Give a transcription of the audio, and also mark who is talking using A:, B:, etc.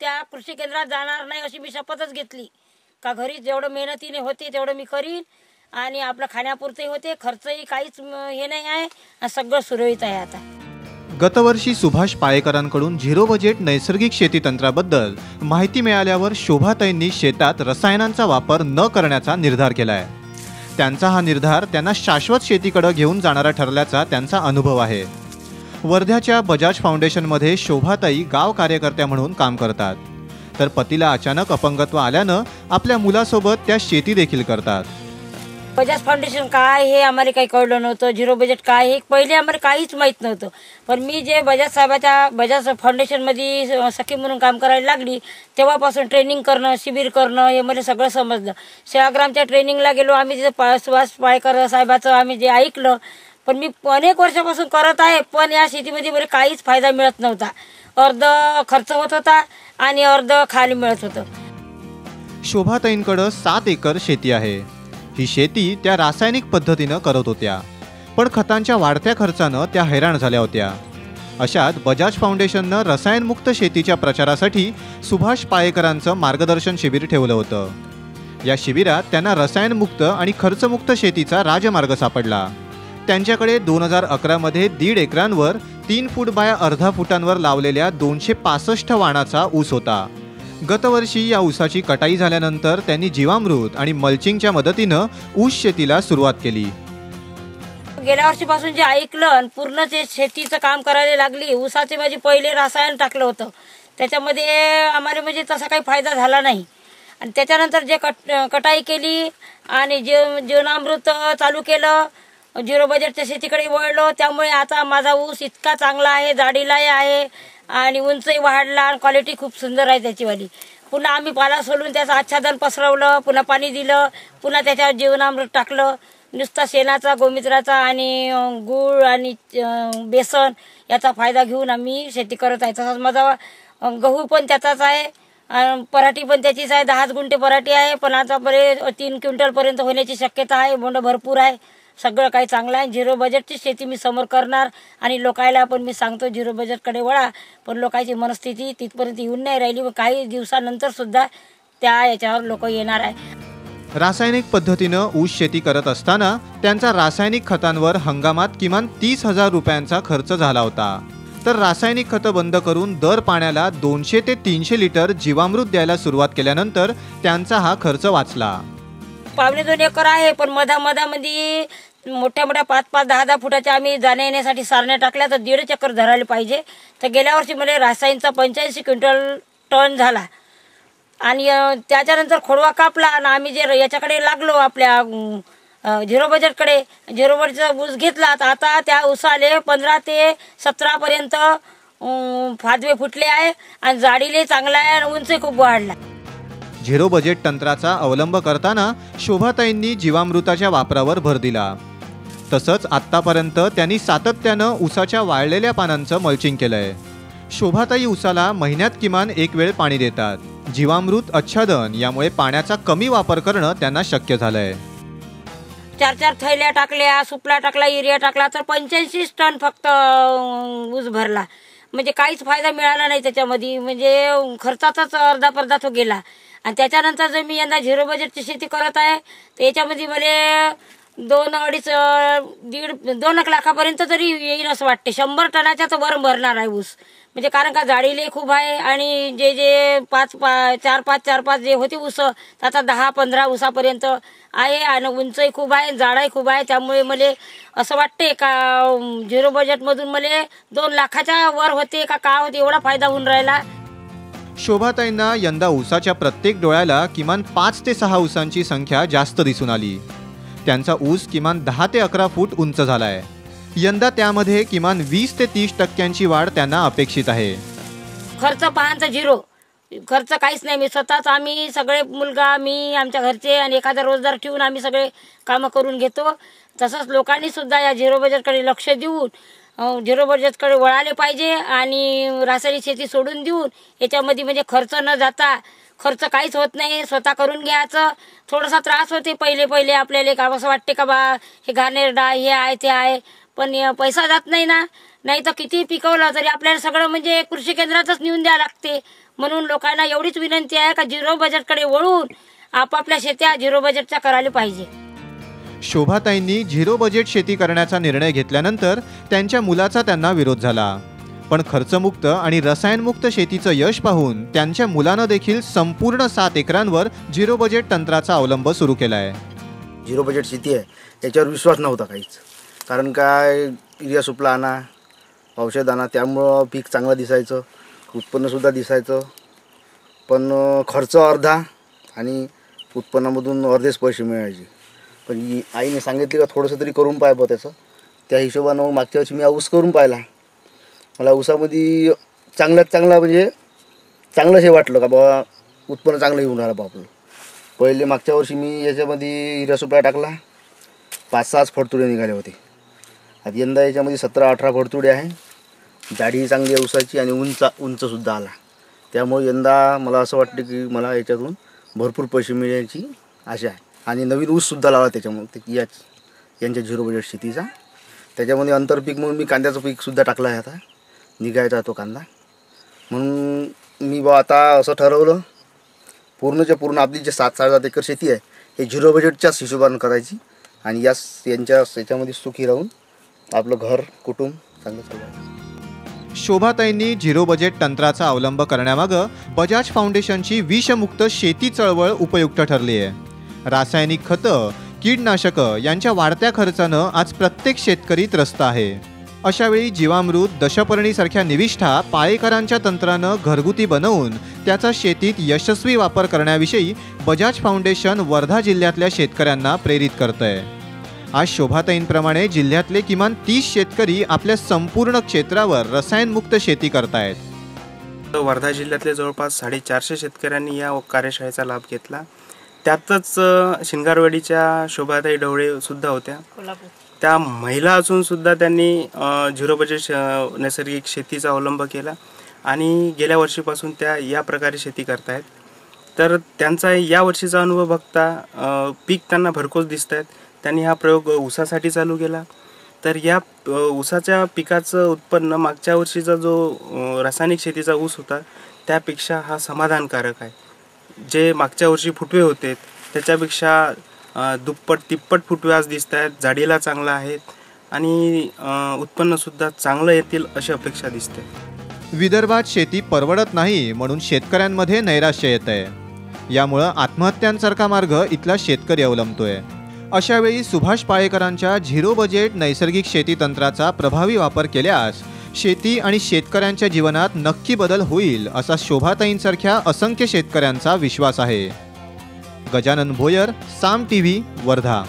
A: त्या कृषी केंद्रात जाणार नाही अशी मी शपथच घेतली का घरी जेवढं मेहनतीने होते तेवढं मी करीन आणि आपलं खाण्यापुरते होते, खर्चही काहीच हे नाही आहे आणि सगळं सुरळीत आहे आता।
B: गतवर्षी सुभाष पाळेकरांकडून झिरो बजेट नैसर्गिक शेती तंत्राबद्दल माहिती मिळाल्यावर शोभाताईंनी शेतात रसायनांचा वापर न करण्याचा निर्धार केलाय। त्यांचा हा निर्धार त्यांना शाश्वत शेतीकडे घेऊन जाणारा ठरल्याचा त्यांचा अनुभव आहे। वर्ध्याच्या बजाज फाउंडेशनमध्ये शोभाताई गाव कार्यकर्त्या म्हणून काम करतात, तर पतीला अचानक अपंगत्व आल्यानं आपल्या मुलासोबत त्या शेती देखील करतात।
A: बजाज फाउंडेशन काय हे आम्हाला काही कळलं नव्हतं, झिरो बजेट काय हे पहिले आम्हाला काहीच माहीत नव्हतं। पण मी जे बजाज साहेबाच्या बजाज फाउंडेशनमध्ये सखी म्हणून काम करायला लागली तेव्हापासून ट्रेनिंग करणं, शिबिर करणं हे मला सगळं समजलं। सेवाग्रामच्या ट्रेनिंगला गेलो आम्ही, तिथे सुभाष पाळेकर साहेबाचं आम्ही जे ऐकलं, पण मी अनेक वर्षापासून करत आहे, पण या शेतीमध्ये मला काहीच फायदा मिळत नव्हता। अर्ध खर्च होत होता आणि अर्ध खाली मिळत होतं।
B: शोभाताईंकडे 7 एकर शेती आहे। ही शेती त्या रासायनिक पद्धतीनं करत होत्या, पण खतांच्या वाढत्या खर्चानं त्या हैराण झाल्या होत्या। अशात बजाज फाउंडेशननं रसायनमुक्त शेतीच्या प्रचारासाठी सुभाष पाळेकरांचं मार्गदर्शन शिबिर ठेवलं होतं। या शिबिरात त्यांना रसायनमुक्त आणि खर्चमुक्त शेतीचा राजमार्ग सापडला। त्यांच्याकडे 2011 मध्ये 1.5 एकरांवर 3 फूट बाय अर्धा फुटांवर लावलेल्या 265 वाणाचा ऊस होता। गतवर्षी या ऊसाची कटाई झाल्यानंतर त्यांनी जीवामृत आणि मल्चिंगच्या मदतीनं ऊस शेतीला सुरुवात केली।
A: गेल्या वर्षीपासून जे ऐकलं आणि पूर्ण जे शेतीचं काम करायला लागली, ऊसाचे म्हणजे पहिले रसायन टाकलं होतं, त्याच्यामध्ये आम्हाला म्हणजे तसा काही फायदा झाला नाही। आणि त्याच्यानंतर जे कटाई केली आणि जीवनामृत चालू केलं, झिरो बजेटच्या शेतीकडे वळलो, त्यामुळे आता माझा ऊस इतका चांगला आहे, जाडीलाही आहे आणि उंचही वाढला आणि क्वालिटी खूप सुंदर आहे त्याचीवाली। पुन्हा आम्ही पाला सोलून त्याचं आच्छादन पसरवलं, पुन्हा पाणी दिलं, पुन्हा त्याच्यावर जीवनामृत टाकलं। नुसता शेणाचा, गोमित्राचा आणि गूळ आणि बेसन याचा फायदा घेऊन आम्ही शेती करत आहे। तसंच माझा गहू पण त्याचाच आहे, पराठी पण त्याचीच आहे, 10 गुंठे पराठी आहे, पण आता बरे 3 क्विंटलपर्यंत होण्याची शक्यता आहे, बोंड भरपूर आहे, सगळं काही चांगलं आहे। झिरो बजेटची शेती मी समोर करणार आणि लोकायला पण मी सांगतो झिरो बजेटकडे वळा, पण लोकांची मनस्थिती तिथपर्यंत येऊन नाही राहिली, काही दिवसानंतर सुद्धा त्या याच्यावर लोक येणार आहे।
B: रासायनिक पद्धतीनं ऊस शेती करत असताना त्यांचा रासायनिक खतांवर हंगामात किमान 30,000 रुपयांचा खर्च झाला होता, तर रासायनिक खतं बंद करून दर पाण्याला 200 ते 300 लिटर जीवामृत द्यायला सुरुवात केल्यानंतर त्यांचा हा खर्च वाचला।
A: 2.5 एकर आहे, पण मधामध्ये मोठ्या मोठ्या 5-5, 10-10 फुटाच्या आम्ही जाण्या येण्यासाठी सारण्या टाकल्या, तर 1.5 चक्कर धरायला पाहिजे। तर गेल्या वर्षी मला रासायनचा 85 क्विंटल टन झाला आणि त्याच्यानंतर खोडवा कापला आणि आम्ही जे याच्याकडे लागलो आपल्या झिरो बजेटकडे, झिरो बजेटचा ऊस घेतला, तर आता त्या ऊसाले 15 ते 17 पर्यंत फादवे फुटले आहे आणि जाडीले चांगला आहे आणि उंच खूप वाढला।
B: झिरो बजेट तंत्राचा अवलंब करताना शोभाताईंनी जीवामृताच्या वापरावर भर दिला। तसंच आत्तापर्यंत त्यांनी सातत्यानं ऊसाच्या वाळलेल्या पानांचं मल्चिंग केलंय। शोभाताई ऊसाला महिन्यात किमान 1 वेळ पाणी देतात। जीवामृत, आच्छादन यामुळे पाण्याचा कमी वापर करणं त्यांना शक्य झालंय।
A: 4-4 थैल्या टाकल्या, सुपला टाकला, युरिया टाकला, तर 85 टन फक्त ऊस भरला। म्हणजे काहीच फायदा मिळाला नाही त्याच्यामध्ये, म्हणजे खर्चाचाच अर्धा तो गेला। आणि त्याच्यानंतर जर मी यंदा झिरो बजेटची शेती करत आहे, तर याच्यामध्ये मला 2-2.5-2 लाखापर्यंत तरी येईल असं वाटते। 100 टनाच्या तर वर भरणार आहे ऊस, म्हणजे कारण का जाडीले खूप आहे आणि जे 4-5 जे होते ऊस, आता 10-15 ऊसापर्यंत आहे आणि उंचही खूप आहे, जाडाही खूप आहे। त्यामुळे मला असं वाटते का झिरो बजेटमधून मला 2 लाखाच्या वर होते का होते, एवढा फायदा होऊन राहिला।
B: शोभाताईंना यंदा ऊसाच्या प्रत्येक डोळ्याला किमान 5 ते 6 ऊसांची संख्या जास्त दिसून आली। त्यांचा ऊस किमान 10 ते 11 फूट उंच झालाय। यंदा त्यामध्ये किमान 20 ते 30% वाढ त्यांना अपेक्षित आहे।
A: खर्च पाहांचा झिरो, खर्च काहीच नाही। मी स्वतःच, आम्ही सगळे मुलगा, मी, आमच्या घरचे आणि एखादा रोजगार ठेवून आम्ही सगळे कामं करून घेतो। तसंच लोकांनी सुद्धा या झिरो बजेटकडे लक्ष देऊन झिरो बजेटकडे वळाले पाहिजे आणि रासायनिक शेती सोडून देऊन याच्यामध्ये म्हणजे खर्च न जाता, खर्च काहीच होत नाही, स्वतः करून घ्यायचं। थोडासा त्रास होते पहिले आपल्याला, का असं वाटते का बा हे घाणेर डाळ हे आहे ते आहे, पण पैसा जात नाही ना, नाही तर किती पिकवलं तरी आपल्याला सगळं म्हणजे कृषी केंद्रातच नेऊन द्यावं लागते। म्हणून लोकांना एवढीच विनंती आहे का झिरो बजेटकडे वळून आपापल्या शेत्या झिरो बजेटच्या करायला पाहिजे.
B: शोभाताईंनी झिरो बजेट शेती करण्याचा निर्णय घेतल्यानंतर त्यांच्या मुलाचा त्यांना विरोध झाला. पण खर्चमुक्त आणि रसायनमुक्त शेतीचं यश पाहून त्यांच्या मुलानं देखील संपूर्ण 7 एकरांवर झिरो बजेट तंत्राचा अवलंब सुरू केला आहे.
C: झिरो बजेट शेती आहे याच्यावर विश्वास नव्हता काहीच. कारण काय युरिया सुपला आणा, औषध आणा, त्यामुळं पीक चांगलं दिसायचं, उत्पन्नसुद्धा दिसायचं. पण खर्च अर्धा आणि उत्पन्नामधून अर्धेच पैसे मिळायचे. पण आईने सांगितले का थोडंसं तरी करून पाय बा त्याचं. त्या हिशोबानं मागच्या वर्षी मी ऊस करून पाहिला. मला ऊसामध्ये चांगल्यात चांगला म्हणजे चांगलंच हे वाटलं का बाबा उत्पन्न चांगलं येऊन राहिलं बा आपलं. पहिले मागच्या वर्षी मी याच्यामध्ये युरिया सुपला टाकला, 5-6 फडतुडे निघाले होते. आता यंदा याच्यामध्ये 17-18 फडतुडे आहे. जाडीही चांगली आहे ऊसाची आणि उंचसुद्धा आला. त्यामुळे यंदा मला असं वाटतं की मला याच्यातून भरपूर पैसे मिळण्याची आशा आहे. आणि नवीन ऊससुद्धा लावला त्याच्यामुळे यांच्या झिरो बजेट शेतीचा. त्याच्यामध्ये आंतरपीक म्हणून मी कांद्याचं पीकसुद्धा टाकलं आहे. आता निघायचा तो कांदा. म्हणून मी बा आता असं ठरवलं पूर्णच्या पूर्ण आपली जे 7-7 एकर शेती आहे हे झिरो बजेटच्याच हिशोबानं करायची आणि याच्यामध्ये सुखी राहून आपलं घर कुटुंब चांगलं चालवायचं.
B: शोभाताईंनी झिरो बजेट तंत्राचा अवलंब करण्यामागं बजाज फाउंडेशनची विषमुक्त शेती चळवळ उपयुक्त ठरली आहे. रासायनिक खतं, कीडनाशकं यांच्या वाढत्या खर्चानं आज प्रत्येक शेतकरी त्रस्त आहे. अशावेळी जीवामृत, दशपर्णीसारख्या निविष्ठा पाळेकरांच्या तंत्रानं घरगुती बनवून त्याचा शेतीत यशस्वी वापर करण्याविषयी बजाज फाउंडेशन वर्धा जिल्ह्यातल्या शेतकऱ्यांना प्रेरित करतंय. आज शोभाताईंप्रमाणे जिल्ह्यातले किमान 30 शेतकरी आपल्या संपूर्ण क्षेत्रावर रसायनमुक्त शेती करतायत.
D: वर्धा जिल्ह्यातले जवळपास 450 शेतकऱ्यांनी या कार्यशाळेचा लाभ घेतला. त्यातच शिंगारवाडीच्या शोभाताई ढवळे सुद्धा होत्या. त्या महिला असून सुद्धा त्यांनी झिरो बजेट नैसर्गिक शेतीचा अवलंब केला आणि गेल्या वर्षीपासून त्या या प्रकारे शेती करतायत. तर त्यांचा या वर्षीचा अनुभव बघता पीक त्यांना भरघोस दिसत आहेत. त्यांनी हा प्रयोग ऊसासाठी चालू केला. तर या ऊसाच्या पिकाचं उत्पन्न मागच्या वर्षीचा जो रासायनिक शेतीचा ऊस होता त्यापेक्षा हा समाधानकारक आहे. जे मागच्या वर्षी फुटवे होते त्याच्यापेक्षा दुप्पट तिप्पट फुटवे आज दिसत आहेत. जाडीला चांगला आहेत आणि उत्पन्नसुद्धा चांगलं येतील अशी अपेक्षा दिसते.
B: विदर्भात शेती परवडत नाही म्हणून शेतकऱ्यांमध्ये नैराश्य येत आहे. यामुळं आत्महत्यांसारखा मार्ग इथला शेतकरी अवलंबतोय. अशावेळी सुभाष पाळेकरांच्या झिरो बजेट नैसर्गिक शेती तंत्राचा प्रभावी वापर केल्यास शेती आणि शेतकऱ्यांच्या जीवनात नक्की बदल होईल असा शोभाताईंसारख्या असंख्य शेतकऱ्यांचा विश्वास आहे. गजानन भोयर, साम टीव्ही, वर्धा.